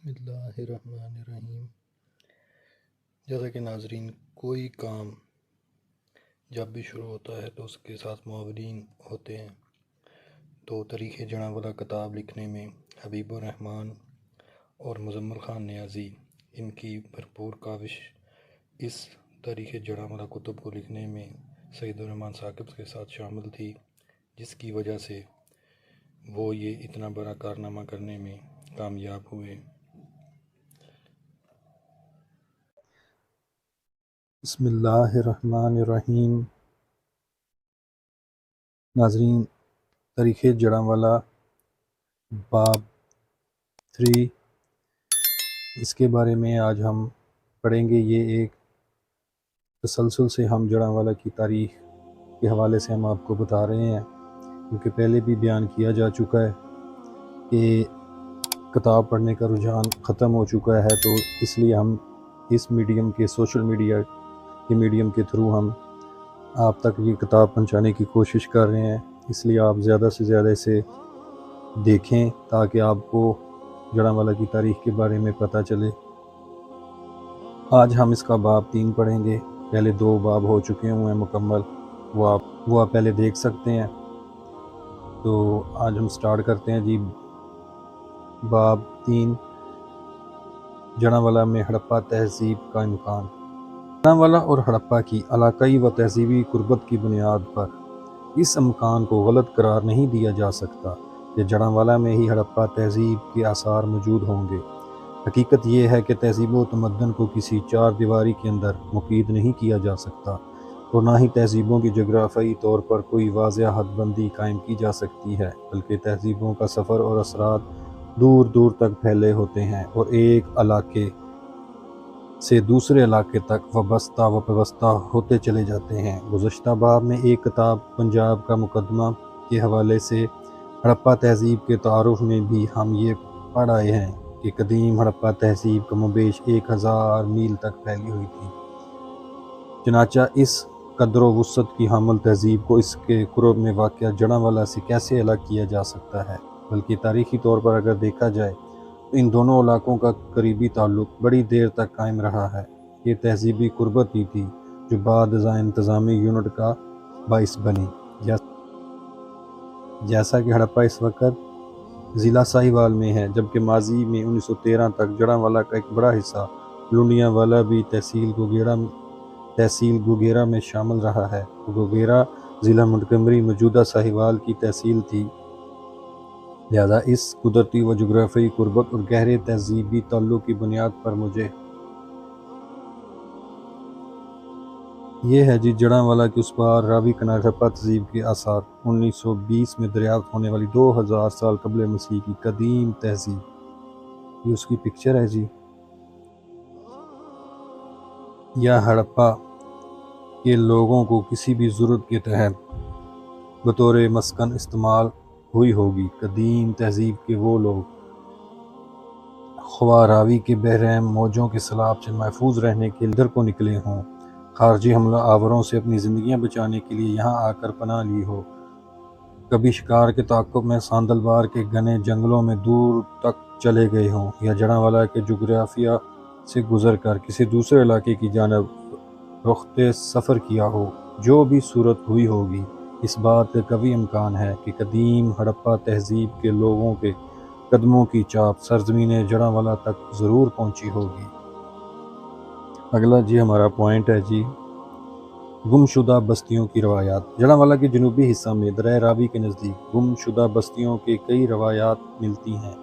بسم اللہ الرحمن الرحیم۔ جیسا کہ ناظرین، کوئی کام جب بھی شروع ہوتا ہے تو اس کے ساتھ معاونین ہوتے ہیں، تو تاریخ جڑاں والا کتاب لکھنے میں حبیب الرحمن اور مزمل خان نیازی، ان کی بھرپور کاوش اس تاریخ جڑاں والا کتب کو لکھنے میں سعید الرحمن ثاقب کے ساتھ شامل تھی، جس کی وجہ سے وہ یہ اتنا بڑا کارنامہ کرنے میں کامیاب ہوئے۔ بسم اللہ الرحمن الرحیم۔ ناظرین، تاریخ جڑاں والا باب 3، اس کے بارے میں آج ہم پڑھیں گے۔ یہ ایک تسلسل سے ہم جڑاں والا کی تاریخ کے حوالے سے ہم آپ کو بتا رہے ہیں، کیونکہ پہلے بھی بیان کیا جا چکا ہے کہ کتاب پڑھنے کا رجحان ختم ہو چکا ہے، تو اس لیے ہم اس میڈیم کے سوشل میڈیا کے میڈیم کے تھرو ہم آپ تک یہ کتاب پہنچانے کی کوشش کر رہے ہیں۔ اس لیے آپ زیادہ سے زیادہ اسے دیکھیں تاکہ آپ کو جڑاں والا کی تاریخ کے بارے میں پتہ چلے۔ آج ہم اس کا باب 3 پڑھیں گے۔ پہلے 2 باب ہو چکے ہوئے ہیں مکمل، وہ آپ پہلے دیکھ سکتے ہیں۔ تو آج ہم سٹارٹ کرتے ہیں جی۔ باب 3، جڑاں والا میں ہڑپہ تہذیب کا امکان۔ جڑاں والا اور ہڑپہ کی علاقائی و تہذیبی قربت کی بنیاد پر اس امکان کو غلط قرار نہیں دیا جا سکتا کہ جڑاں والا میں ہی ہڑپہ تہذیب کے آثار موجود ہوں گے۔ حقیقت یہ ہے کہ تہذیب و تمدن کو کسی چار دیواری کے اندر مقید نہیں کیا جا سکتا، اور نہ ہی تہذیبوں کی جغرافیائی طور پر کوئی واضح حد بندی قائم کی جا سکتی ہے، بلکہ تہذیبوں کا سفر اور اثرات دور دور تک پھیلے ہوتے ہیں اور ایک علاقے سے دوسرے علاقے تک وابستہ و پیوستہ ہوتے چلے جاتے ہیں۔ گزشتہ باب میں ایک کتاب پنجاب کا مقدمہ کے حوالے سے ہڑپہ تہذیب کے تعارف میں بھی ہم یہ پڑھ آئے ہیں کہ قدیم ہڑپہ تہذیب کم و بیش 1000 میل تک پھیلی ہوئی تھی۔ چنانچہ اس قدر و وسعت کی حامل تہذیب کو اس کے قرب میں واقع جڑاں والا سے کیسے الگ کیا جا سکتا ہے؟ بلکہ تاریخی طور پر اگر دیکھا جائے تو ان دونوں علاقوں کا قریبی تعلق بڑی دیر تک قائم رہا ہے۔ یہ تہذیبی قربت ہی تھی جو بعد ازاں انتظامی یونٹ کا باعث بنی۔ جیسا کہ ہڑپہ اس وقت ضلع ساہیوال میں ہے، جبکہ ماضی میں 1913 تک جڑاں والا کا ایک بڑا حصہ لونڈیاں والا بھی تحصیل گوگیرا میں شامل رہا ہے۔ گوگیرا ضلع منٹگمری موجودہ ساہیوال کی تحصیل تھی، لہذا اس قدرتی و جغرافیائی قربت اور گہرے تہذیبی تعلق کی بنیاد پر مجھے یہ ہے جی جڑاں والا کے اس پار راوی کنار ہڑپہ تہذیب کے آثار 1920 میں دریافت ہونے والی 2000 سال قبل مسیح کی قدیم تہذیب، یہ اس کی پکچر ہے جی، یا ہڑپہ کے لوگوں کو کسی بھی ضرورت کے تحت بطور مسکن استعمال ہوئی ہوگی۔ قدیم تہذیب کے وہ لوگ خواہ راوی کے بحرام موجوں کے سیلاب سے محفوظ رہنے کے لیے ادھر کو نکلے ہوں، خارجی حملہ آوروں سے اپنی زندگیاں بچانے کے لیے یہاں آ کر پناہ لی ہو، کبھی شکار کے تعاقب میں ساندل بار کے گھنے جنگلوں میں دور تک چلے گئے ہوں، یا جڑاں والا کے جغرافیہ سے گزر کر کسی دوسرے علاقے کی جانب رخت سفر کیا ہو، جو بھی صورت ہوئی ہوگی، اس بات کا قوی امکان ہے کہ قدیم ہڑپہ تہذیب کے لوگوں کے قدموں کی چاپ سرزمین جڑاں والا تک ضرور پہنچی ہوگی۔ اگلا جی ہمارا پوائنٹ ہے جی، گم شدہ بستیوں کی روایات۔ جڑاں والا کے جنوبی حصہ میں درہ راوی کے نزدیک گم شدہ بستیوں کے کئی روایات ملتی ہیں،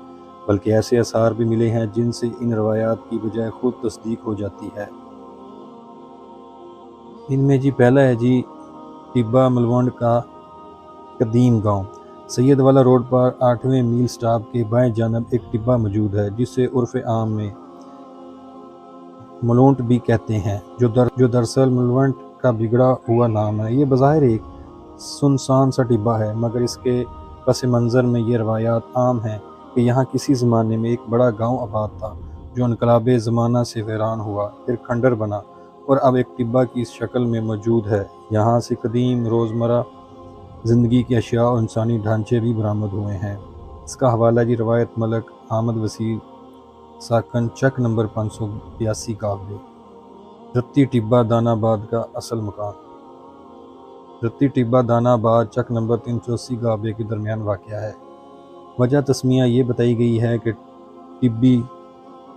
بلکہ ایسے آثار بھی ملے ہیں جن سے ان روایات کی بجائے خود تصدیق ہو جاتی ہے۔ ان میں جی پہلا ہے جی ٹبہ ملوانڈ کا قدیم گاؤں۔ سید والا روڈ پر 8ویں میل سٹاپ کے بائیں جانب ایک ٹبہ موجود ہے جسے عرف عام میں ملونٹ بھی کہتے ہیں، جو دراصل ملونٹ کا بگڑا ہوا نام ہے۔ یہ بظاہر ایک سنسان سا ٹبہ ہے، مگر اس کے پس منظر میں یہ روایات عام ہیں کہ یہاں کسی زمانے میں ایک بڑا گاؤں آباد تھا جو انقلاب زمانہ سے ویران ہوا، پھر کھنڈر بنا اور اب ایک ٹبہ کی اس شکل میں موجود ہے۔ یہاں سے قدیم روزمرہ زندگی کے اشیاء اور انسانی ڈھانچے بھی برآمد ہوئے ہیں۔ اس کا حوالہ جی روایت ملک احمد وسیع ساکن چک نمبر 582 قافلے۔ رتی ٹبہ دانہ آباد کا اصل مقام۔ رتی ٹبہ دانہ آباد چک نمبر 380 قافلے کے درمیان واقع ہے۔ وجہ تسمیہ یہ بتائی گئی ہے کہ ٹبی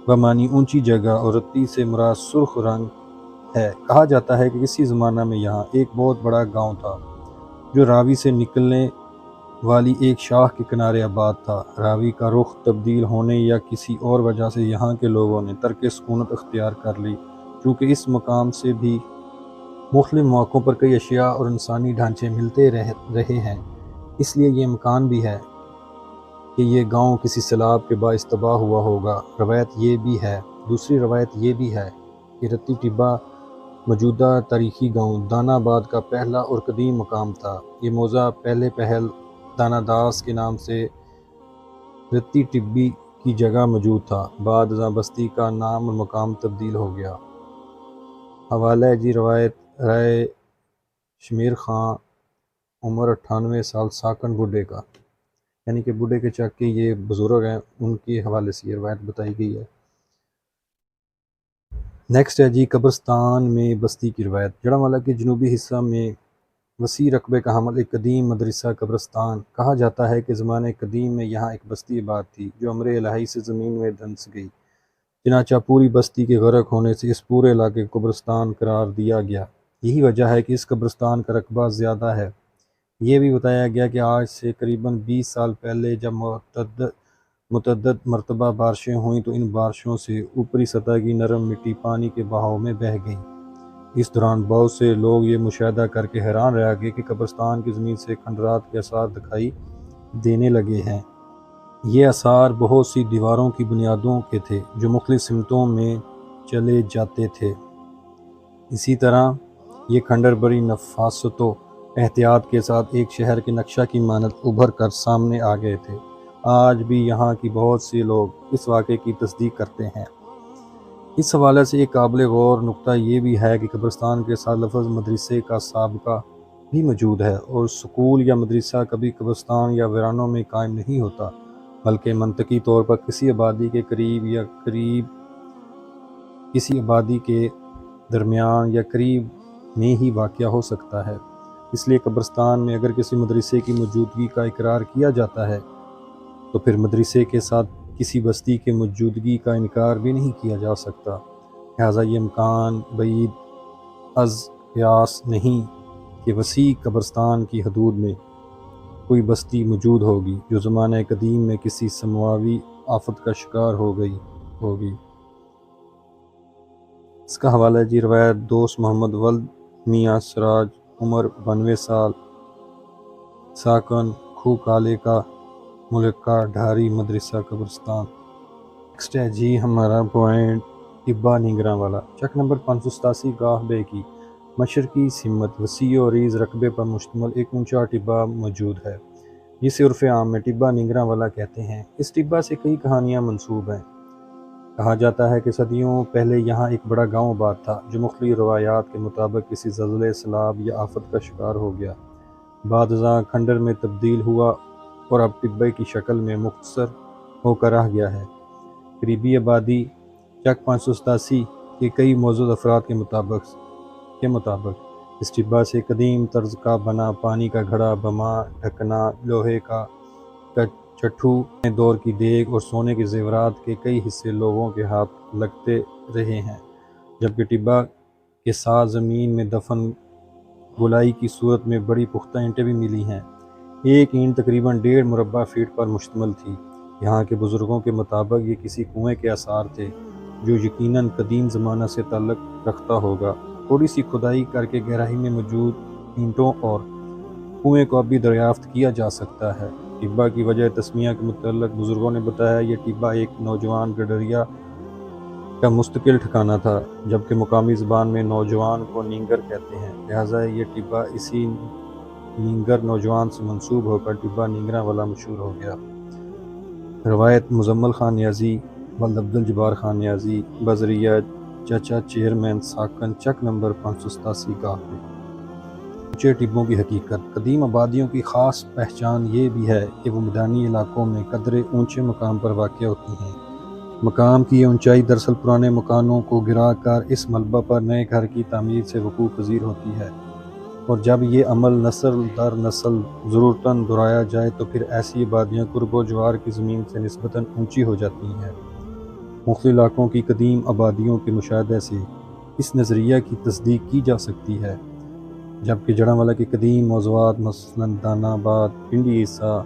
بمانی اونچی جگہ اور رتی سے مراد سرخ رنگ ہے۔ کہا جاتا ہے کہ کسی زمانہ میں یہاں ایک بہت بڑا گاؤں تھا جو راوی سے نکلنے والی ایک شاخ کے کنارے آباد تھا۔ راوی کا رخ تبدیل ہونے یا کسی اور وجہ سے یہاں کے لوگوں نے ترک سکونت اختیار کر لی۔ چونکہ اس مقام سے بھی مختلف مواقعوں پر کئی اشیاء اور انسانی ڈھانچے ملتے رہے ہیں، اس لیے یہ امکان بھی ہے کہ یہ گاؤں کسی سیلاب کے باعث تباہ ہوا ہوگا۔ دوسری روایت یہ بھی ہے کہ رتی ٹبہ موجودہ تاریخی گاؤں دانہ آباد کا پہلا اور قدیم مقام تھا۔ یہ موضع پہلے پہل دانہ داس کے نام سے رتی ٹبی کی جگہ موجود تھا، بعد ازاں بستی کا نام اور مقام تبدیل ہو گیا۔ حوالہ جی روایت رائے شمیر خان عمر 98 سال ساکن بڈھے کا، یعنی کہ بڈھے کے چک کے یہ بزرگ ہیں، ان کے حوالے سے یہ روایت بتائی گئی ہے۔ نیکسٹ ہے جی قبرستان میں بستی کی روایت۔ جڑانوالہ کے جنوبی حصہ میں وسیع رقبے کا حامل ایک قدیم مدرسہ قبرستان۔ کہا جاتا ہے کہ زمانہ قدیم میں یہاں ایک بستی آباد تھی جو امر الہی سے زمین میں دھنس گئی، چنانچہ پوری بستی کے غرق ہونے سے اس پورے علاقے کو قبرستان قرار دیا گیا۔ یہی وجہ ہے کہ اس قبرستان کا رقبہ زیادہ ہے۔ یہ بھی بتایا گیا کہ آج سے قریباً 20 سال پہلے جب متعدد مرتبہ بارشیں ہوئیں تو ان بارشوں سے اوپری سطح کی نرم مٹی پانی کے بہاؤ میں بہہ گئی۔ اس دوران بہت سے لوگ یہ مشاہدہ کر کے حیران رہ گئے کہ قبرستان کی زمین سے کھنڈرات کے آثار دکھائی دینے لگے ہیں۔ یہ آثار بہت سی دیواروں کی بنیادوں کے تھے جو مختلف سمتوں میں چلے جاتے تھے۔ اسی طرح یہ کھنڈر بڑی نفاست و احتیاط کے ساتھ ایک شہر کے نقشہ کی مانند ابھر کر سامنے آ گئے تھے۔ آج بھی یہاں کی بہت سے لوگ اس واقعے کی تصدیق کرتے ہیں۔ اس حوالے سے ایک قابل غور نکتہ یہ بھی ہے کہ قبرستان کے ساتھ لفظ مدرسے کا سابقہ بھی موجود ہے، اور سکول یا مدرسہ کبھی قبرستان یا ویرانوں میں قائم نہیں ہوتا، بلکہ منطقی طور پر کسی آبادی کے قریب یا کسی آبادی کے درمیان یا قریب میں ہی واقع ہو سکتا ہے۔ اس لیے قبرستان میں اگر کسی مدرسے کی موجودگی کا اقرار کیا جاتا ہے تو پھر مدرسے کے ساتھ کسی بستی کے موجودگی کا انکار بھی نہیں کیا جا سکتا۔ لہٰذا یہ امکان بعید از قیاس نہیں کہ وسیع قبرستان کی حدود میں کوئی بستی موجود ہوگی جو زمانہ قدیم میں کسی سماوی آفت کا شکار ہو گئی ہوگی۔ اس کا حوالہ جی روایت دوست محمد ولد میاں سراج عمر 92 سال ساکن کھو کالے کا ملکہ ڈھاری مدرسہ قبرستان۔ نیکسٹ ہے جی ہمارا پوائنٹ ٹبہ ننگراں والا۔ چک نمبر 587 گاہ بے کی مشرقی سمت وسیع و عریض رقبے پر مشتمل ایک اونچا ٹبہ موجود ہے جسے عرف عام میں ٹبہ ننگراں والا کہتے ہیں۔ اس ٹبہ سے کئی کہانیاں منسوب ہیں۔ کہا جاتا ہے کہ صدیوں پہلے یہاں ایک بڑا گاؤں آباد تھا جو مختلف روایات کے مطابق کسی زلزلے، سیلاب یا آفت کا شکار ہو گیا، بعد ازاں کھنڈر میں تبدیل ہوا اور اب ٹبے کی شکل میں مختصر ہو کر رہ گیا ہے۔ قریبی آبادی چک 587 کے کئی معزز افراد کے مطابق اس ٹبہ سے قدیم طرز کا بنا پانی کا گھڑا، بما، ڈھکنا، لوہے کا چٹھو، دور کی دیگ اور سونے کے زیورات کے کئی حصے لوگوں کے ہاتھ لگتے رہے ہیں، جبکہ ٹبہ کے ساتھ زمین میں دفن گولائی کی صورت میں بڑی پختہ اینٹیں بھی ملی ہیں۔ ایک اینٹ تقریباً 1.5 مربع فٹ پر مشتمل تھی۔ یہاں کے بزرگوں کے مطابق یہ کسی کنویں کے آثار تھے جو یقیناً قدیم زمانہ سے تعلق رکھتا ہوگا۔ تھوڑی سی کھدائی کر کے گہرائی میں موجود اینٹوں اور کنویں کو اب بھی دریافت کیا جا سکتا ہے۔ ٹبہ کی وجہ تسمیہ کے متعلق بزرگوں نے بتایا یہ ٹبہ ایک نوجوان گڈریا کا مستقل ٹھکانہ تھا، جبکہ مقامی زبان میں نوجوان کو نینگر کہتے ہیں، لہٰذا یہ ٹبہ اسی نینگر نوجوان سے منسوب ہو کر ٹبہ ننگراں والا مشہور ہو گیا۔ روایت مزمل خان نیازی ولد عبدالجبار خان نیازی بذریعہ چچا چیئرمین ساکن چک نمبر 587 گاہ پہ۔ اونچے ٹبوں کی حقیقت۔ قدیم آبادیوں کی خاص پہچان یہ بھی ہے کہ وہ میدانی علاقوں میں قدرے اونچے مقام پر واقع ہوتی ہیں۔ مقام کی یہ اونچائی دراصل پرانے مکانوں کو گرا کر اس ملبہ پر نئے گھر کی تعمیر سے وقوع پذیر ہوتی ہے، اور جب یہ عمل نسل در نسل ضرورتاً دہرایا جائے تو پھر ایسی آبادیاں قرب و جوار کی زمین سے نسبتاً اونچی ہو جاتی ہیں۔ مختلف علاقوں کی قدیم آبادیوں کے مشاہدے سے اس نظریہ کی تصدیق کی جا سکتی ہے، جبکہ جڑانوالہ کے قدیم موضوعات مثلاً دانا آباد، پنڈی عیسیٰ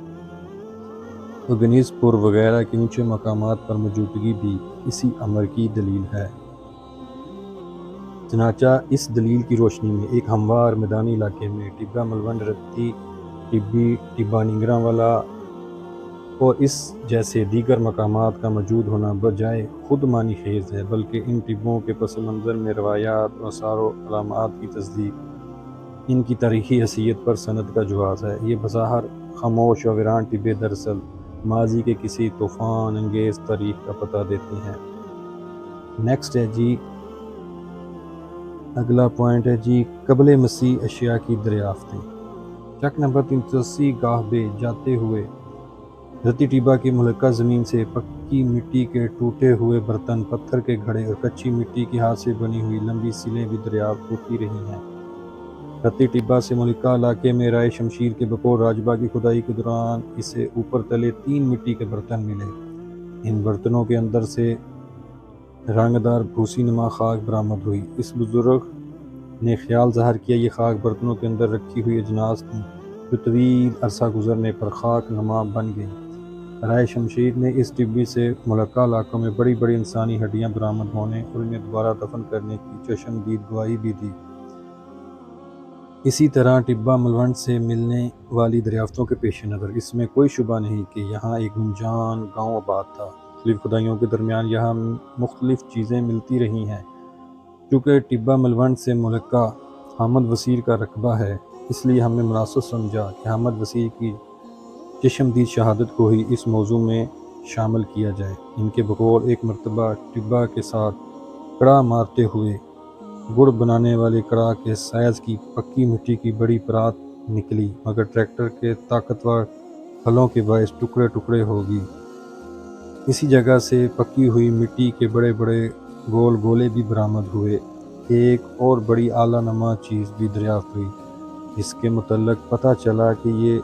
اور گنیز پور وغیرہ کے اونچے مقامات پر موجودگی بھی اسی امر کی دلیل ہے۔ چنانچہ اس دلیل کی روشنی میں ایک ہموار میدانی علاقے میں ٹبہ ملوند، رتی ٹبی، ٹبہ ننگراں اور اس جیسے دیگر مقامات کا موجود ہونا بجائے خود معنی خیز ہے، بلکہ ان ٹبوں کے پس منظر میں روایات اور آثار و علامات کی تصدیق ان کی تاریخی حیثیت پر سند کا جواز ہے۔ یہ بظاہر خاموش و ویران ٹبے دراصل ماضی کے کسی طوفان انگیز تاریخ کا پتہ دیتے ہیں۔ نیکسٹ ہے جی، اگلا پوائنٹ ہے جی، قبل مسیح اشیاء کی دریافتیں۔ چک نمبر 380 گاہ بے جاتے ہوئے رتی ٹبہ کی ملکہ زمین سے پکی مٹی کے ٹوٹے ہوئے برتن، پتھر کے گھڑے اور کچی مٹی کی ہاتھ سے بنی ہوئی لمبی سلیں بھی دریافت ہوتی رہی ہیں۔ رتی ٹبہ سے ملکہ علاقے میں رائے شمشیر کے بقول راجبہ کی کھدائی کے دوران اسے اوپر تلے 3 مٹی کے برتن ملے۔ ان برتنوں کے اندر سے رنگدار بھوسی نما خاک برآمد ہوئی۔ اس بزرگ نے خیال ظاہر کیا یہ خاک برتنوں کے اندر رکھی ہوئی اجناس تھیں جو طویل عرصہ گزرنے پر خاک نما بن گئیں۔ رائے شمشیر نے اس ٹبی سے ملکہ علاقوں میں بڑی بڑی انسانی ہڈیاں برآمد ہونے اور انہیں دوبارہ دفن کرنے کی چشمدید گواہی بھی دی۔ اسی طرح ٹبہ ملوند سے ملنے والی دریافتوں کے پیش نظر اس میں کوئی شبہ نہیں کہ یہاں ایک گنجان گاؤں آباد تھا۔ مختلف کھدائیوں کے درمیان یہاں مختلف چیزیں ملتی رہی ہیں۔ چونکہ ٹبہ ملوند سے ملکہ حامد وزیر کا رقبہ ہے، اس لیے ہم نے مناسب سمجھا کہ حامد وزیر کی چشمدید شہادت کو ہی اس موضوع میں شامل کیا جائے۔ ان کے بقول ایک مرتبہ ٹبہ کے ساتھ کڑا مارتے ہوئے گڑ بنانے والے کڑا کے سائز کی پکی مٹی کی بڑی پرات نکلی، مگر ٹریکٹر کے طاقتور ہلوں کے باعث ٹکڑے ٹکڑے ہو گئی۔ اسی جگہ سے پکی ہوئی مٹی کے بڑے بڑے گول گولے بھی برآمد ہوئے۔ ایک اور بڑی اعلیٰ نما چیز بھی دریافت ہوئی، جس کے متعلق پتہ چلا کہ یہ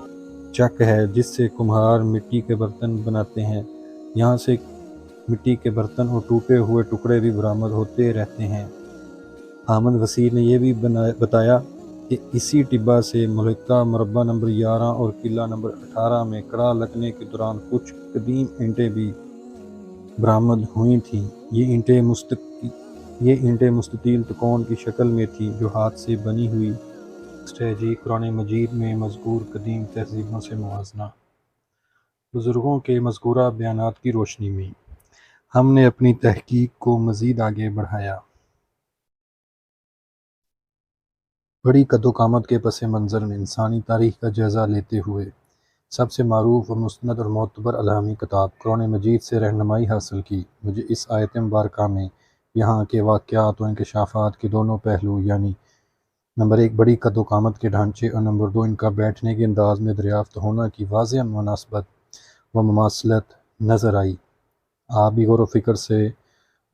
چک ہے جس سے کمہار مٹی کے برتن بناتے ہیں۔ یہاں سے مٹی کے برتن اور ٹوٹے ہوئے ٹکڑے بھی برآمد ہوتے رہتے ہیں۔ حامد وزیر نے یہ بھی بتایا کہ اسی ٹبہ سے ملکہ مربع نمبر 11 اور قلعہ نمبر 18 میں کڑا لگنے کے دوران کچھ قدیم اینٹیں بھی برآمد ہوئی تھیں۔ یہ اینٹیں مستطیل تکون کی شکل میں تھیں جو ہاتھ سے بنی ہوئی۔ جی، قرآن مجید میں مذکور قدیم تہذیبوں سے موازنہ۔ بزرگوں کے مذکورہ بیانات کی روشنی میں ہم نے اپنی تحقیق کو مزید آگے بڑھایا۔ بڑی قد و قامت کے پس منظر میں انسانی تاریخ کا جائزہ لیتے ہوئے سب سے معروف اور مستند اور معتبر الہامی کتاب قرآن مجید سے رہنمائی حاصل کی۔ مجھے اس آیت مبارکہ میں یہاں کے واقعات و انکشافات کے دونوں پہلو، یعنی نمبر 1 بڑی قد و قامت کے ڈھانچے اور نمبر 2 ان کا بیٹھنے کے انداز میں دریافت ہونا کی واضح مناسبت و مماثلت نظر آئی۔ آپ بھی غور و فکر سے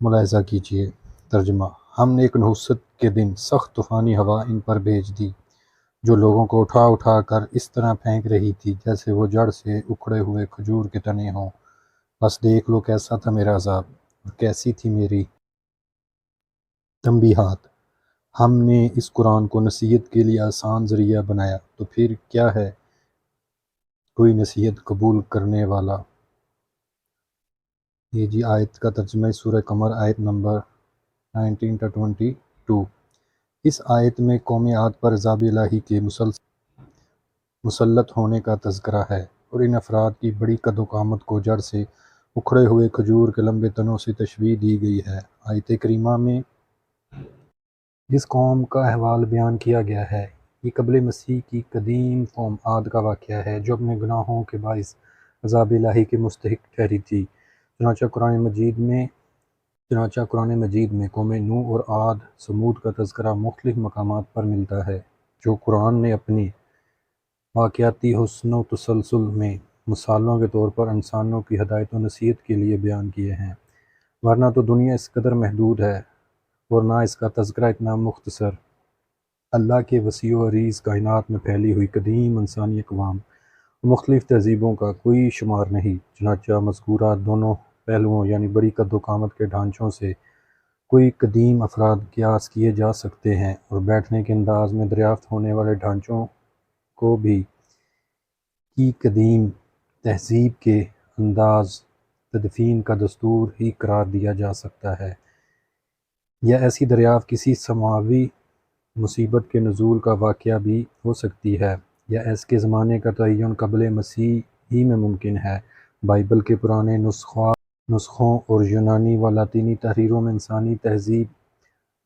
ملاحظہ کیجیے۔ ترجمہ: ہم نے ایک نحوست کے دن سخت طوفانی ہوا ان پر بھیج دی جو لوگوں کو اٹھا اٹھا کر اس طرح پھینک رہی تھی جیسے وہ جڑ سے اکھڑے ہوئے کھجور کے تنے ہوں۔ بس دیکھ لو کیسا تھا میرا عذاب اور کیسی تھی میری تنبیہات۔ ہم نے اس قرآن کو نصیحت کے لیے آسان ذریعہ بنایا، تو پھر کیا ہے کوئی نصیحت قبول کرنے والا؟ یہ جی آیت کا ترجمہ سورہ قمر آیت نمبر 19-22۔ اس آیت میں قوم عاد پر عذاب الہی کے مسلط ہونے کا تذکرہ ہے اور ان افراد کی بڑی قد و قامت کو جڑ سے اکھڑے ہوئے کھجور کے لمبے تنوں سے تشبیہ دی گئی ہے۔ آیت کریمہ میں جس قوم کا احوال بیان کیا گیا ہے یہ قبل مسیح کی قدیم قوم عاد کا واقعہ ہے جو اپنے گناہوں کے باعث عذاب الہی کے مستحق ٹھہری تھی۔ چنانچہ قرآن مجید میں قوم نوح اور عاد ثمود کا تذکرہ مختلف مقامات پر ملتا ہے جو قرآن نے اپنے واقعاتی حسن و تسلسل میں مثالوں کے طور پر انسانوں کی ہدایت و نصیحت کے لیے بیان کیے ہیں۔ ورنہ تو دنیا اس قدر محدود ہے اور نہ اس کا تذکرہ اتنا مختصر۔ اللہ کے وسیع و عریض کائنات میں پھیلی ہوئی قدیم انسانی اقوام، مختلف تہذیبوں کا کوئی شمار نہیں، چنانچہ مذکورہ دونوں پہلوؤں یعنی بڑی قد و قامت کے ڈھانچوں سے کوئی قدیم افراد قیاس کیے جا سکتے ہیں، اور بیٹھنے کے انداز میں دریافت ہونے والے ڈھانچوں کو بھی کی قدیم تہذیب کے انداز تدفین کا دستور ہی قرار دیا جا سکتا ہے، یا ایسی دریافت کسی سماوی مصیبت کے نزول کا واقعہ بھی ہو سکتی ہے، یا اس کے زمانے کا تعین قبل مسیح ہی میں ممکن ہے۔ بائبل کے پرانے نسخوں اور یونانی و لاطینی تحریروں میں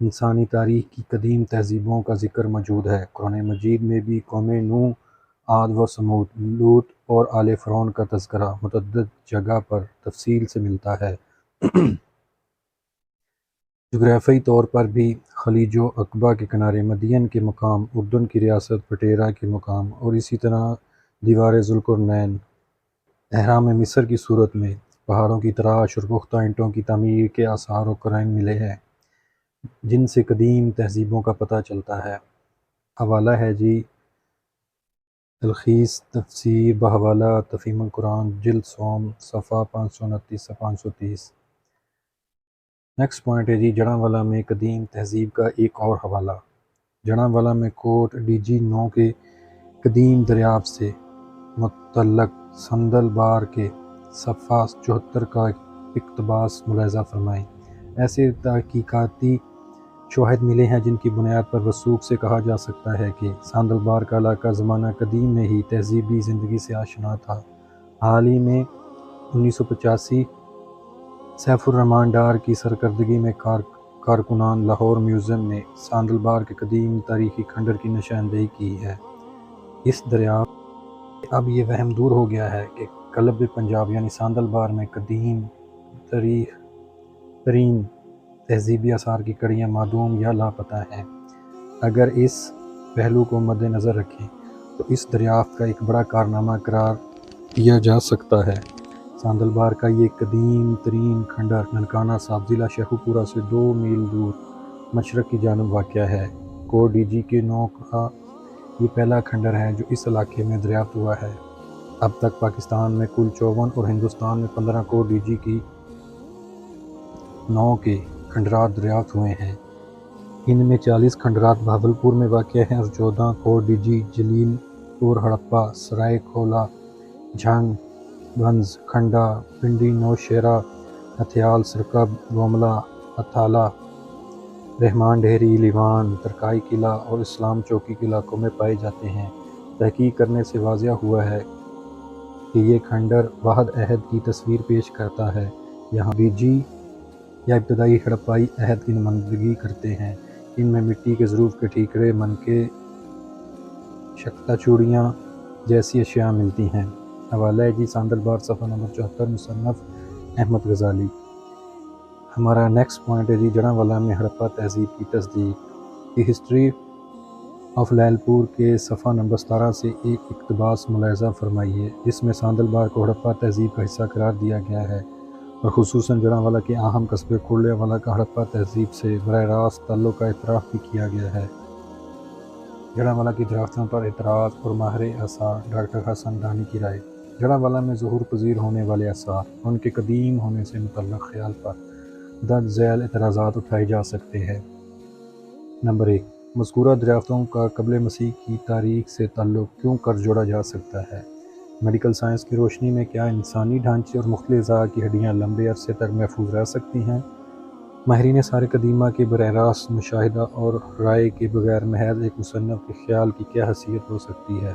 انسانی تاریخ کی قدیم تہذیبوں کا ذکر موجود ہے۔ قرآن مجید میں بھی قوم نوح، عاد و ثمود، لوط اور آل فرعون کا تذکرہ متعدد جگہ پر تفصیل سے ملتا ہے۔ جغرافیائی طور پر بھی خلیج و عقبہ کے کنارے مدین کے مقام، اردن کی ریاست پٹیرا کے مقام، اور اسی طرح دیوار ذوالقرنین، اہرام مصر کی صورت میں پہاڑوں کی تراش اور پختہ اینٹوں کی تعمیر کے آثار و قرائن ملے ہیں، جن سے قدیم تہذیبوں کا پتہ چلتا ہے۔ حوالہ ہے جی تلخیص تفسیر بحوالہ تفہیم القرآن، جلد سوم، صفحہ 529 سے 530۔ نیکسٹ پوائنٹ ہے جی جڑاں میں قدیم تہذیب کا ایک اور حوالہ۔ جڑاں میں کوٹ ڈی جی 9 کے قدیم دریافت سے متعلق سندل بار کے صفحہ 74 کا اقتباس ملاحظہ فرمائیں۔ ایسے تحقیقاتی شواہد ملے ہیں جن کی بنیاد پر وثوق سے کہا جا سکتا ہے کہ ساندل بار کا علاقہ زمانہ قدیم میں ہی تہذیبی زندگی سے آشنا تھا۔ حال ہی میں 1985 سیف الرحمان ڈار کی سرکردگی میں کارکنان لاہور میوزیم نے ساندل بار کے قدیم تاریخی کھنڈر کی نشاندہی کی ہے۔ اس دریافت سے اب یہ وہم دور ہو گیا ہے کہ قلب پنجاب یعنی ساندل بار میں قدیم ترین تہذیبی آثار کی کڑیاں معدوم یا لاپتہ ہیں۔ اگر اس پہلو کو مد نظر رکھیں تو اس دریافت کا ایک بڑا کارنامہ قرار دیا جا سکتا ہے۔ ساندل بار کا یہ قدیم ترین کھنڈر ننکانہ صاحب ضلع شیخو پورہ سے 2 میل دور مشرق کی جانب واقع ہے۔ کوٹ ڈی جی کے 9 کا یہ پہلا کھنڈر ہے جو اس علاقے میں دریافت ہوا ہے۔ اب تک پاکستان میں کل 54 اور ہندوستان میں 15 کوٹ ڈی جی کی 9 کے کھنڈرات دریافت ہوئے ہیں۔ ان میں 40 کھنڈرات بہاولپور میں واقع ہیں اور 14 کوٹ ڈی جی جلیل پور، ہڑپہ، سرائے کھولا، جھنگ، بھنز، کھنڈا، پنڈی، نوشہرہ، ہتھیال، سرکب، گوملہ، اتھالہ، رحمان ڈھیری، لیوان، ترکائی قلعہ اور اسلام چوکی کے علاقوں میں پائے جاتے ہیں۔ تحقیق کرنے سے واضح ہوا ہے کہ یہ کھنڈر واحد عہد کی تصویر پیش کرتا ہے۔ یہاں بیجی یا ابتدائی ہڑپائی عہد کی نمائندگی کرتے ہیں۔ ان میں مٹی کے ظروف کے ٹھیکرے، منکے، شختہ چوڑیاں جیسی اشیاء ملتی ہیں۔ حوالہ ہے جی ساندل بار صفحہ نمبر 74 مصنف احمد غزالی۔ ہمارا نیکسٹ پوائنٹ ہے جی جڑاں میں ہڑپہ تہذیب کی تصدیق۔ دی ہسٹری آف لیل پور کے صفحہ نمبر 17 سے ایک اقتباس ملاحظہ فرمائیے جس میں ساندل بار کو ہڑپہ تہذیب کا حصہ قرار دیا گیا ہے، اور خصوصاً جڑاں کے اہم قصبے کھوڑلے کا ہڑپہ تہذیب سے براہ راست تعلق کا اعتراف بھی کیا گیا ہے۔ جڑاں کی دریافتوں پر اعتراض اور ماہر آثار ڈاکٹر حسن دانی کی رائے۔ جڑاں میں ظہور پذیر ہونے والے آثار ان کے قدیم ہونے سے متعلق خیال پر درج ذیل اعتراضات اٹھائے جا سکتے ہیں۔ نمبر 1، مذکورہ دریافتوں کا قبل مسیح کی تاریخ سے تعلق کیوں کر جوڑا جا سکتا ہے؟ میڈیکل سائنس کی روشنی میں کیا انسانی ڈھانچے اور مختلف اعضاء کی ہڈیاں لمبے عرصے تک محفوظ رہ سکتی ہیں؟ ماہرین سار قدیمہ کے براہ راست مشاہدہ اور رائے کے بغیر محض ایک مصنف کے خیال کی کیا حیثیت ہو سکتی ہے؟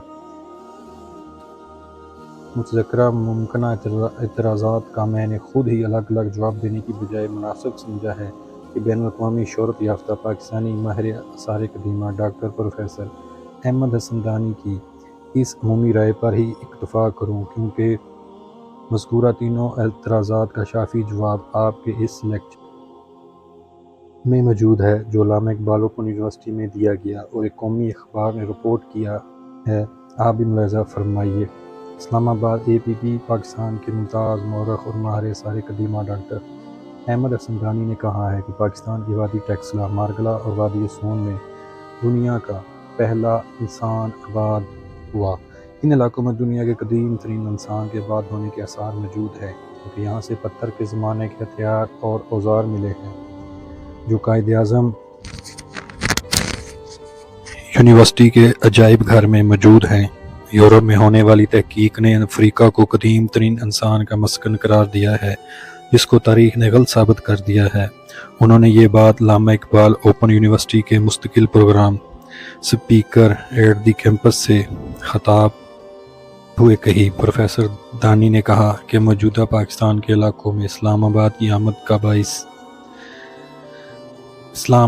متذکرہ ممکنہ اعتراضات کا میں نے خود ہی الگ الگ جواب دینے کی بجائے مناسب سمجھا ہے کہ بین الاقوامی شہرت یافتہ پاکستانی ماہر آثار قدیمہ ڈاکٹر پروفیسر احمد حسن دانی کی اس عمومی رائے پر ہی اکتفا کروں، کیونکہ مذکورہ تینوں اعتراضات کا شافی جواب آپ کے اس لیکچر میں موجود ہے جو علامہ اقبال اوپن یونیورسٹی میں دیا گیا اور ایک قومی اخبار میں رپورٹ کیا ہے۔ آپ بھی ملاحظہ فرمائیے۔ اسلام آباد، APP، پاکستان کے ممتاز مورخ اور ماہر آثار قدیمہ ڈاکٹر احمد حسن دانی نے کہا ہے کہ پاکستان کی وادی ٹیکسلا، مارگلا اور وادی سون میں دنیا کا پہلا انسان آباد ہوا۔ ان علاقوں میں دنیا کے قدیم ترین انسان کے آباد ہونے کے آثار موجود ہیں، کیونکہ یہاں سے پتھر کے زمانے کے ہتھیار اور اوزار ملے ہیں جو قائد اعظم یونیورسٹی کے عجائب گھر میں موجود ہیں۔ یورپ میں ہونے والی تحقیق نے افریقہ کو قدیم ترین انسان کا مسکن قرار دیا ہے، جس کو تاریخ نے غلط ثابت کر دیا ہے۔ انہوں نے یہ بات علامہ اقبال اوپن یونیورسٹی کے مستقل programme speaker at the campus سے خطاب ہوئے کہی۔ پروفیسر دانی نے کہا کہ موجودہ پاکستان کے علاقوں میں اسلام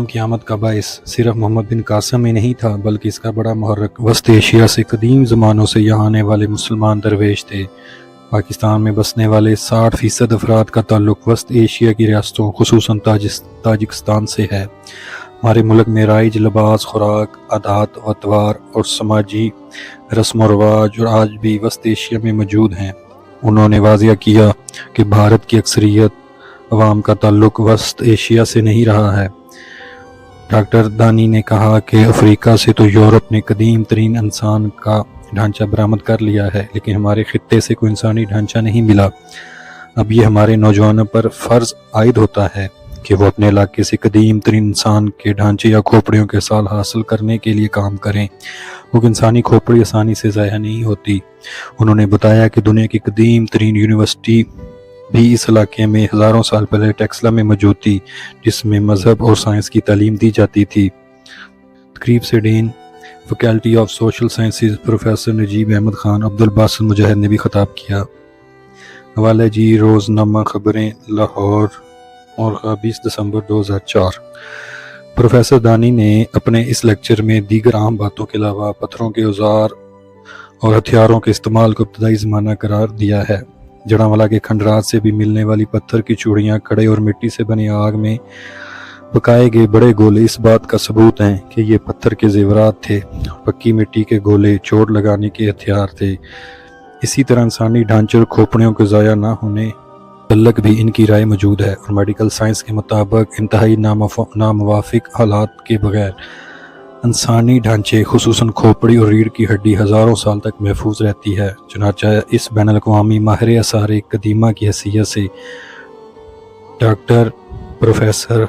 کی آمد کا باعث صرف محمد بن قاسم میں نہیں تھا، بلکہ اس کا بڑا محرک وسط ایشیا سے قدیم زمانوں سے یہاں آنے والے مسلمان درویش تھے۔ پاکستان میں بسنے والے 60% افراد کا تعلق وسط ایشیا کی ریاستوں خصوصاً تاجکستان سے ہے۔ ہمارے ملک میں رائج لباس، خوراک، عادات و اطوار اور سماجی رسم و رواج اور آج بھی وسط ایشیا میں موجود ہیں۔ انہوں نے واضح کیا کہ بھارت کی اکثریت عوام کا تعلق وسط ایشیا سے نہیں رہا ہے۔ ڈاکٹر دانی نے کہا کہ افریقہ سے تو یورپ نے قدیم ترین انسان کا ڈھانچہ برآمد کر لیا ہے، لیکن ہمارے خطے سے کوئی انسانی ڈھانچہ نہیں ملا۔ اب یہ ہمارے نوجوانوں پر فرض عائد ہوتا ہے کہ وہ اپنے علاقے سے قدیم ترین انسان کے ڈھانچے یا کھوپڑیوں کے سال حاصل کرنے کے لیے کام کریں، کیونکہ انسانی کھوپڑی آسانی سے ضائع نہیں ہوتی۔ انہوں نے بتایا کہ دنیا کی قدیم ترین یونیورسٹی بھی اس علاقے میں ہزاروں سال پہلے ٹیکسلا میں موجود تھی، جس میں مذہب اور سائنس کی تعلیم دی جاتی تھی۔ تقریب سے Dean Faculty of Social Sciences Professor Najeeb Ahmed Khan Abdul Basit Mujahid نے بھی خطاب کیا۔ حوالہ جی روزنامہ خبریں لاہور اور 20 دسمبر 2004۔ پروفیسر دانی نے اپنے اس لیکچر میں دیگر عام باتوں کے علاوہ پتھروں کے اوزار اور ہتھیاروں کے استعمال کو ابتدائی زمانہ قرار دیا ہے۔ جڑانوالہ کے کھنڈرات سے بھی ملنے والی پتھر کی چوڑیاں، کڑے اور مٹی سے بنی آگ میں پکائے گئے بڑے گولے اس بات کا ثبوت ہیں کہ یہ پتھر کے زیورات تھے۔ پکی مٹی کے گولے چوٹ لگانے کے ہتھیار تھے۔ اسی طرح انسانی ڈھانچے اور کھوپڑیوں کے ضائع نہ ہونے متعلق بھی ان کی رائے موجود ہے، اور میڈیکل سائنس کے مطابق انتہائی ناموافق حالات کے بغیر انسانی ڈھانچے خصوصاً کھوپڑی اور ریڑھ کی ہڈی ہزاروں سال تک محفوظ رہتی ہے۔ چنانچہ اس بین الاقوامی ماہر آثار قدیمہ کی حیثیت سے ڈاکٹر پروفیسر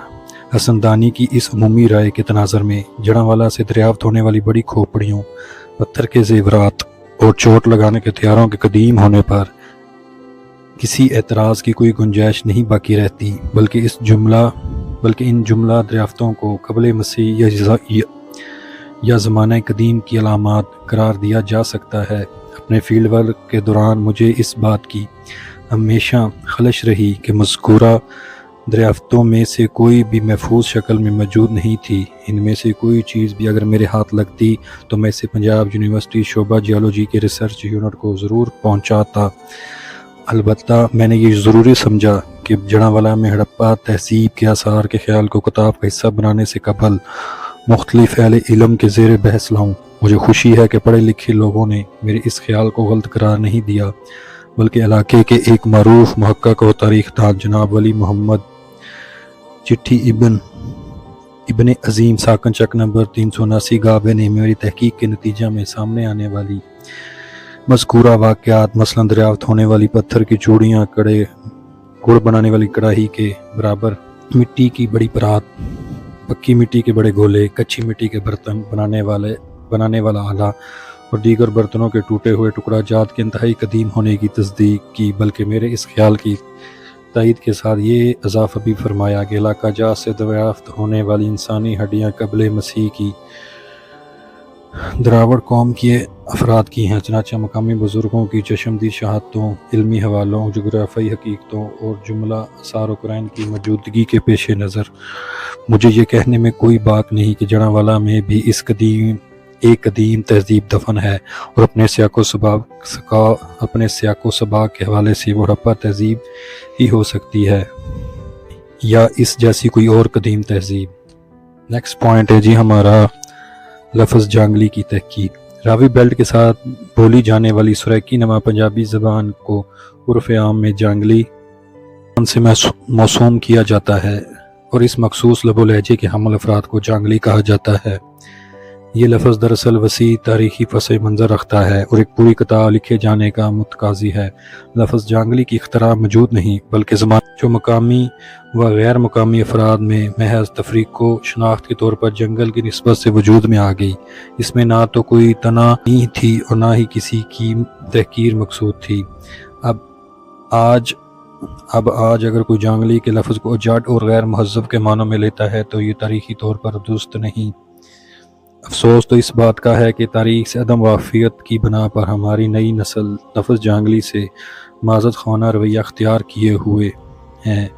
حسن دانی کی اس عمومی رائے کے تناظر میں جڑانوالہ سے دریافت ہونے والی بڑی کھوپڑیوں، پتھر کے زیورات اور چوٹ لگانے کے ہتھیاروں کے قدیم ہونے پر کسی اعتراض کی کوئی گنجائش نہیں باقی رہتی، بلکہ ان جملہ دریافتوں کو قبل مسیح یا زمانہ قدیم کی علامات قرار دیا جا سکتا ہے۔ اپنے فیلڈ ورک کے دوران مجھے اس بات کی ہمیشہ خلش رہی کہ مذکورہ دریافتوں میں سے کوئی بھی محفوظ شکل میں موجود نہیں تھی۔ ان میں سے کوئی چیز بھی اگر میرے ہاتھ لگتی تو میں اسے پنجاب یونیورسٹی شعبہ جیولوجی کے ریسرچ یونٹ کو ضرور پہنچاتا۔ البتہ میں نے یہ ضروری سمجھا کہ جڑانوالہ میں ہڑپا تہذیب کے آثار کے خیال کو کتاب کا حصہ بنانے سے قبل مختلف اہل علم کے زیر بحث لاؤں۔ مجھے خوشی ہے کہ پڑھے لکھے لوگوں نے میرے اس خیال کو غلط قرار نہیں دیا، بلکہ علاقے کے ایک معروف محقق اور تاریخ دان جناب ولی محمد چٹھی ابن عظیم ساکن چک نمبر 379 گابے نے میری تحقیق کے نتیجہ میں سامنے آنے والی مذکورہ واقعات، مثلا دریافت ہونے والی پتھر کی چوڑیاں، گڑ بنانے والی کڑاہی کے برابر مٹی کی بڑی پرات، پکی مٹی کے بڑے گولے، کچی مٹی کے برتن بنانے والا آلہ اور دیگر برتنوں کے ٹوٹے ہوئے ٹکڑا جات کے انتہائی قدیم ہونے کی تصدیق کی، بلکہ میرے اس خیال کی تائید کے ساتھ یہ اضافہ بھی فرمایا کہ علاقہ جات سے دریافت ہونے والی انسانی ہڈیاں قبل مسیح کی دراوڑ قوم کے افراد کی ہیں۔ چنانچہ مقامی بزرگوں کی چشمدید شہادتوں، علمی حوالوں، جغرافیائی حقیقتوں اور جملہ آثار و قرائن کی موجودگی کے پیش نظر مجھے یہ کہنے میں کوئی باک نہیں کہ جڑانوالہ میں بھی ایک قدیم تہذیب دفن ہے، اور اپنے سیاق و سباق کے حوالے سے وہ ہڑپا تہذیب ہی ہو سکتی ہے یا اس جیسی کوئی اور قدیم تہذیب۔ نیکسٹ پوائنٹ ہے جی ہمارا لفظ جانگلی کی تحقیق۔ راوی بیلٹ کے ساتھ بولی جانے والی سرائکی نما پنجابی زبان کو عرف عام میں جانگلی سے موسوم کیا جاتا ہے اور اس مخصوص لب و لہجے کے حامل افراد کو جانگلی کہا جاتا ہے۔ یہ لفظ دراصل وسیع تاریخی پس منظر رکھتا ہے اور ایک پوری کتاب لکھے جانے کا متقاضی ہے۔ لفظ جانگلی کی اختراع موجود نہیں، بلکہ زبان جو مقامی و غیر مقامی افراد میں محض تفریق و شناخت کے طور پر جنگل کی نسبت سے وجود میں آ گئی۔ اس میں نہ تو کوئی تناہی تھی اور نہ ہی کسی کی تحقیر مقصود تھی۔ اب آج اگر کوئی جانگلی کے لفظ کو اجاٹ اور غیر مہذب کے معنوں میں لیتا ہے تو یہ تاریخی طور پر درست نہیں۔ افسوس تو اس بات کا ہے کہ تاریخ سے عدم واقفیت کی بنا پر ہماری نئی نسل لفظ جانگلی سے معذرت خواہ رویہ اختیار کیے ہوئے ہے،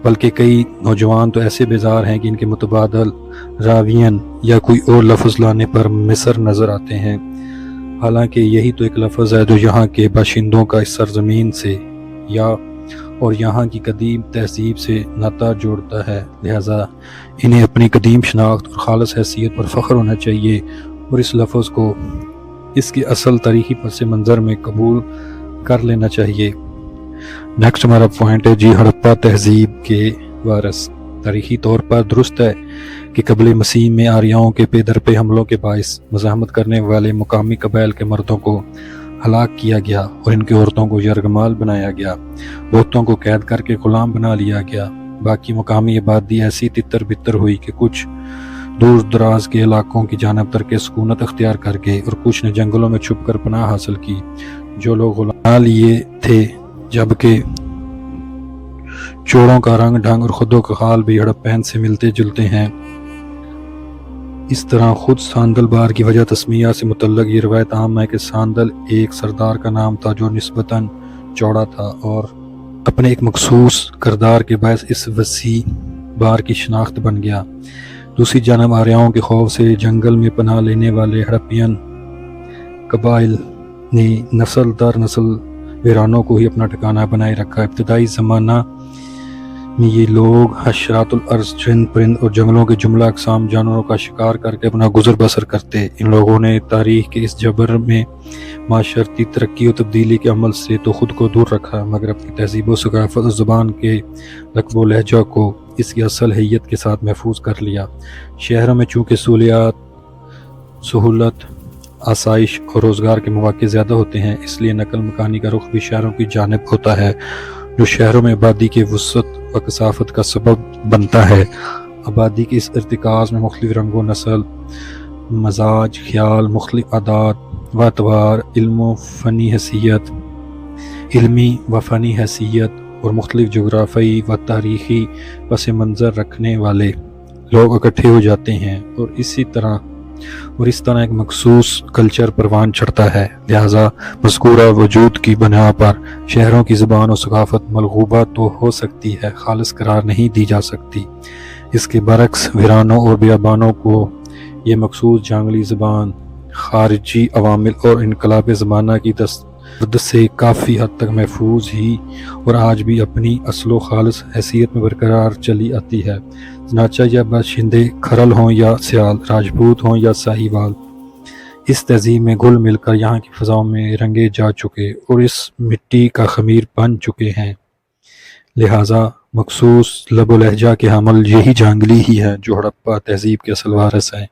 بلکہ کئی نوجوان تو ایسے بیزار ہیں کہ ان کے متبادل راوین یا کوئی اور لفظ لانے پر مصر نظر آتے ہیں، حالانکہ یہی تو ایک لفظ ہے جو یہاں کے باشندوں کا اس سرزمین سے اور یہاں کی قدیم تہذیب سے ناطہ جوڑتا ہے۔ لہٰذا انہیں اپنی قدیم شناخت اور خالص حیثیت پر فخر ہونا چاہیے اور اس لفظ کو اس کے اصل تاریخی پس منظر میں قبول کر لینا چاہیے۔ نیکسٹ ہمارا پوائنٹ ہے جی ہڑپا تہذیب کے وارث۔ تاریخی طور پر درست ہے کہ قبل مسیح میں آریاؤں کے پے در پے حملوں کے باعث مزاحمت کرنے والے مقامی قبائل کے مردوں کو ہلاک کیا گیا اور ان کی عورتوں کو یرغمال بنایا گیا، بہتوں کو قید کر کے غلام بنا لیا گیا۔ باقی مقامی آبادی ایسی تتر بتر ہوئی کہ کچھ دور دراز کے علاقوں کی جانب ترک سکونت اختیار کر گئے اور کچھ نے جنگلوں میں چھپ کر پناہ حاصل کی۔ جو لوگ غلام بنا لیے تھے، جبکہ چوڑوں کا رنگ ڈھنگ اور خود و خال بھی ہڑپین سے ملتے جلتے ہیں۔ اس طرح خود ساندل بار کی وجہ تسمیہ سے متعلق یہ روایت عام ہے کہ ساندل ایک سردار کا نام تھا جو نسبتاً چوڑا تھا اور اپنے ایک مخصوص کردار کے باعث اس وسیع بار کی شناخت بن گیا۔ دوسری جانب آریاؤں کے خوف سے جنگل میں پناہ لینے والے ہڑپین قبائل نے نسل در نسل ویرانوں کو ہی اپنا ٹھکانہ بنائے رکھا۔ ابتدائی زمانہ میں یہ لوگ حشرات الارض، چرند پرند اور جنگلوں کے جملہ اقسام جانوروں کا شکار کر کے اپنا گزر بسر کرتے۔ ان لوگوں نے تاریخ کے اس جبر میں معاشرتی ترقی و تبدیلی کے عمل سے تو خود کو دور رکھا، مگر اپنی تہذیب و ثقافت اور زبان کے لقب و لہجہ کو اس کی اصل حیت کے ساتھ محفوظ کر لیا۔ شہروں میں چونکہ سہولت، آسائش اور روزگار کے مواقع زیادہ ہوتے ہیں، اس لیے نقل مکانی کا رخ بھی شہروں کی جانب ہوتا ہے، جو شہروں میں آبادی کے وسعت و کثافت کا سبب بنتا ہے۔ آبادی کے اس ارتکاز میں مختلف رنگ و نسل، مزاج، خیال، مختلف عادات و اطوار، علمی و فنی حیثیت اور مختلف جغرافیائی و تاریخی پس منظر رکھنے والے لوگ اکٹھے ہو جاتے ہیں اور اس طرح ایک مخصوص کلچر پروان چڑھتا ہے۔ لہٰذا مذکورہ وجود کی بنا پر شہروں کی زبان و ثقافت ملغوبہ تو ہو سکتی ہے، خالص قرار نہیں دی جا سکتی۔ اس کے برعکس ویرانوں اور بیابانوں کو یہ مخصوص جانگلی زبان خارجی عوامل اور انقلاب زمانہ کی دستبرد سے کافی حد تک محفوظ ہی اور آج بھی اپنی اصل و خالص حیثیت میں برقرار چلی آتی ہے۔ چنانچہ یہ باشندے کھرل ہوں یا سیال، راجپوت ہوں یا ساہیوال، اس تہذیب میں گھل مل کر یہاں کی فضاؤں میں رنگے جا چکے اور اس مٹی کا خمیر بن چکے ہیں۔ لہٰذا مخصوص لب و لہجہ کے حامل یہی جانگلی ہی ہے جو ہڑپا تہذیب کے اصل وارث ہیں۔